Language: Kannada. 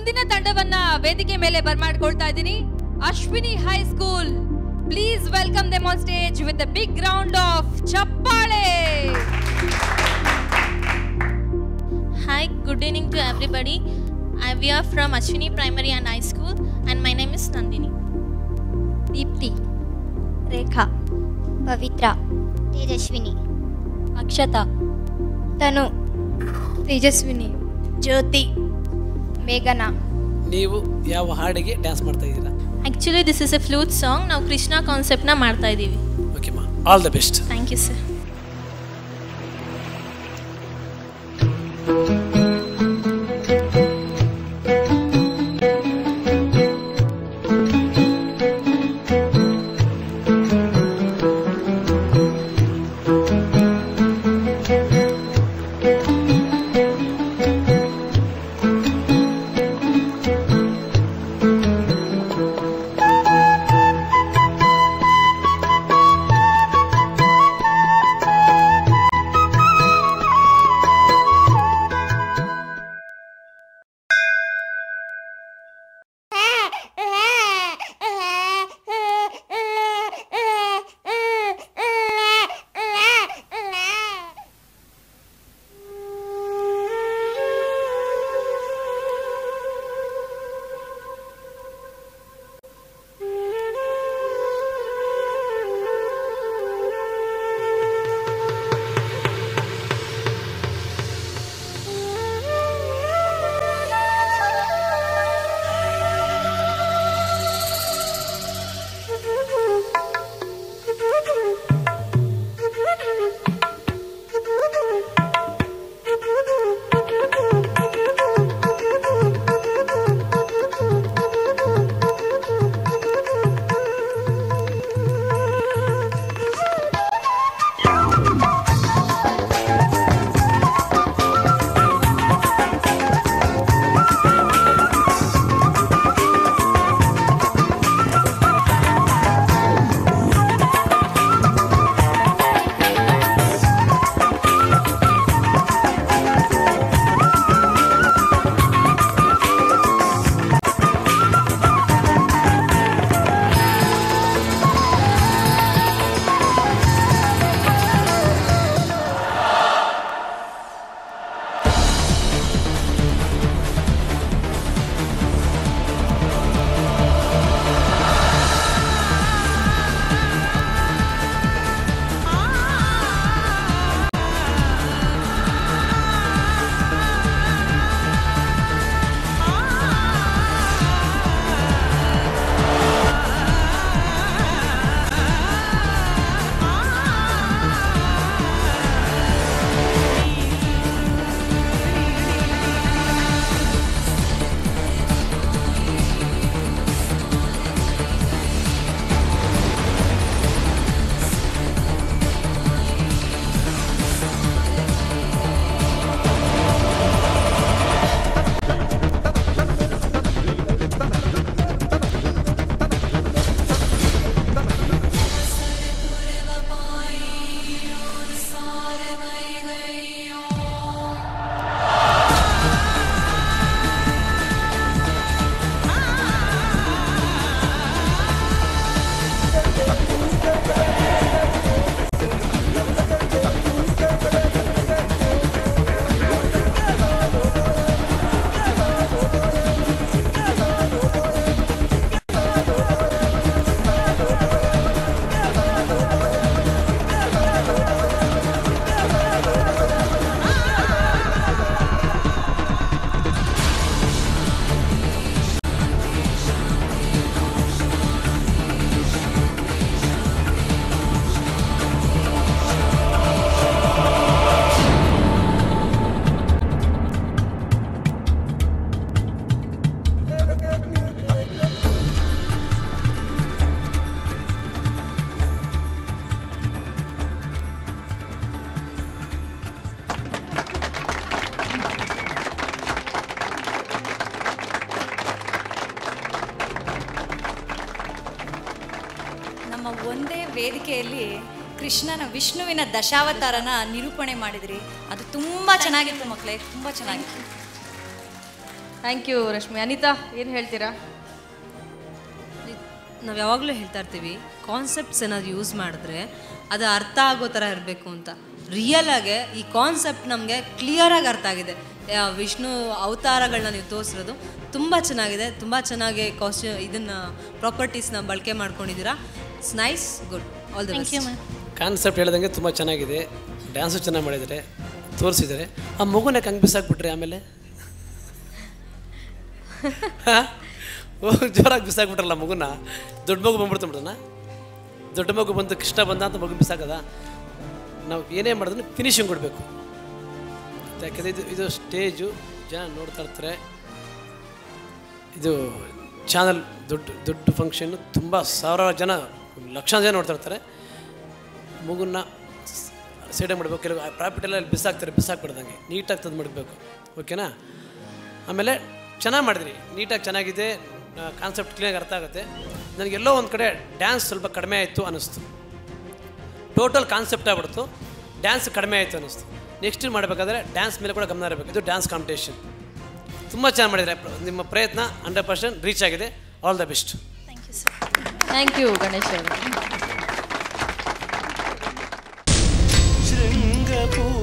ಮುಂದಿನ ತಂಡವನ್ನ ವೇದಿಕೆ ಮೇಲೆ ಬರ್ಮಾಡ್ಕೊಳ್ತಾ ಇದ್ದೀನಿ. Ashwini high school, please welcome them on stage with a big round of ಚಪ್ಪಾಳೆ. Hi, good evening to everybody. We are from Ashwini Primary and High School, and my name is Nandini. Deepti, ರೇಖಾ, ಪವಿತ್ರ, ತೇಜಸ್ವಿನಿ, ಅಕ್ಷತಾ, ತನು, ತೇಜಸ್ವಿನಿ, ಜ್ಯೋತಿ, ಮೇಘನಾ. ನೀವು ಯಾವ ಹಾಡಿಗೆ ಡ್ಯಾನ್ಸ್ ಮಾಡ್ತಾ ಇದ್ದೀರಾ? Actually, this is a flute song. ನಾವು ಕೃಷ್ಣ ಕಾನ್ಸೆಪ್ಟ್ನ ಮಾಡ್ತಾ ಇದ್ದೀವಿ. ಓಕೆ ಮಾ, all the best. Thank you sir. ಒಂದೇ ವೇದಿಕೆಯಲ್ಲಿ ಕೃಷ್ಣನ ವಿಷ್ಣುವಿನ ದಶಾವತಾರನ ನಿರೂಪಣೆ ಮಾಡಿದ್ರಿ. ಅದು ತುಂಬ ಚೆನ್ನಾಗಿತ್ತು ಮಕ್ಕಳೇ, ತುಂಬ ಚೆನ್ನಾಗಿತ್ತು. Thank you Rashmi. ಅನಿತಾ ಏನು ಹೇಳ್ತೀರಾ? ನಾವು ಯಾವಾಗಲೂ ಹೇಳ್ತಾ ಇರ್ತೀವಿ ಕಾನ್ಸೆಪ್ಟ್ಸ್ ಏನಾದ್ರು ಯೂಸ್ ಮಾಡಿದ್ರೆ ಅದು ಅರ್ಥ ಆಗೋ ಥರ ಇರಬೇಕು ಅಂತ. ರಿಯಲಾಗೆ ಈ ಕಾನ್ಸೆಪ್ಟ್ ನಮಗೆ ಕ್ಲಿಯರಾಗಿ ಅರ್ಥ ಆಗಿದೆ. ವಿಷ್ಣು ಅವತಾರಗಳನ್ನ ನೀವು ತೋರಿಸಿರೋದು ತುಂಬ ಚೆನ್ನಾಗಿದೆ. ತುಂಬ ಚೆನ್ನಾಗಿ ಇದನ್ನು ಪ್ರಾಪರ್ಟೀಸ್ನ ಬಳಕೆ ಮಾಡ್ಕೊಂಡಿದ್ದೀರಾ. It's nice, good, all the best. Concept ಹೇಳ್ದಂಗೆ ತುಂಬ ಚೆನ್ನಾಗಿದೆ. ಡ್ಯಾನ್ಸು ಚೆನ್ನಾಗಿ ಮಾಡಿದ್ದಾರೆ, ತೋರಿಸಿದ್ದಾರೆ. ಆ ಮಗುನ ಹಂಗೆ ಬಿಸಾಕ್ಬಿಟ್ರಿ ಆಮೇಲೆ ಜೋರಾಗಿ ಬಿಸಾಕ್ಬಿಟ್ರಲ್ಲ ಮಗುನ. ದೊಡ್ಡ ಮಗು ಬಂದ್ಬಿಡ್ತಾನ, ದೊಡ್ಡ ಮಗು ಬಂದು ಕೃಷ್ಣ ಬಂದ ಅಂತ ಮಗು ಬಿಸಾಕದ. ನಾವು ಏನೇ ಮಾಡಿದ್ರು ಫಿನಿಶಿಂಗ್ ಕೊಡಬೇಕು. ಯಾಕೆಂದರೆ ಇದು ಸ್ಟೇಜು ಜನ ನೋಡ್ತಾ ಇರ್ತಾರೆ. ಇದು ಚಾನಲ್ ದೊಡ್ಡ ಫಂಕ್ಷನ್ನು, ತುಂಬ ಸಾವಿರಾರು ಜನ, ಲಕ್ಷಾಂತರ ಜನ ನೋಡ್ತಾ ಇರ್ತಾರೆ. ಮಗುನ ಸೈಡಾಗಿ ಮಾಡಬೇಕು. ಕೆಲವು ಪ್ರಾಫಿಟೆಲ್ಲ ಬಿಸಾಕ್ತಾರೆ, ಬಿಸಾಕ್ಬಿಡ್ದಂಗೆ ನೀಟಾಗಿ ತಂದು ಮಾಡಬೇಕು. ಓಕೆನಾ? ಆಮೇಲೆ ಚೆನ್ನಾಗಿ ಮಾಡಿದ್ರಿ, ನೀಟಾಗಿ ಚೆನ್ನಾಗಿದೆ. ಕಾನ್ಸೆಪ್ಟ್ ಕ್ಲಿಯರಾಗಿ ಅರ್ಥ ಆಗುತ್ತೆ. ನನಗೆಲ್ಲೋ ಒಂದು ಕಡೆ ಡ್ಯಾನ್ಸ್ ಸ್ವಲ್ಪ ಕಡಿಮೆ ಆಯಿತು ಅನ್ನಿಸ್ತು. ಟೋಟಲ್ ಕಾನ್ಸೆಪ್ಟ್ ಆಗ್ಬಿಡ್ತು, ಡ್ಯಾನ್ಸ್ ಕಡಿಮೆ ಆಯಿತು ಅನ್ನಿಸ್ತು. ನೆಕ್ಸ್ಟ್ ಮಾಡಬೇಕಾದ್ರೆ ಡ್ಯಾನ್ಸ್ ಮೇಲೆ ಕೂಡ ಗಮನ ಇರಬೇಕು. ಇದು ಡ್ಯಾನ್ಸ್ ಕಾಂಪಿಟೇಷನ್ ತುಂಬ ಚೆನ್ನಾಗಿ ಮಾಡಿದರೆ. ನಿಮ್ಮ ಪ್ರಯತ್ನ 100% ರೀಚ್ ಆಗಿದೆ. All the best. Thank you sir. Thank you Ganesh ಅವರು. ಶೃಂಗಪುರಾಧೀಶ್ವರಿ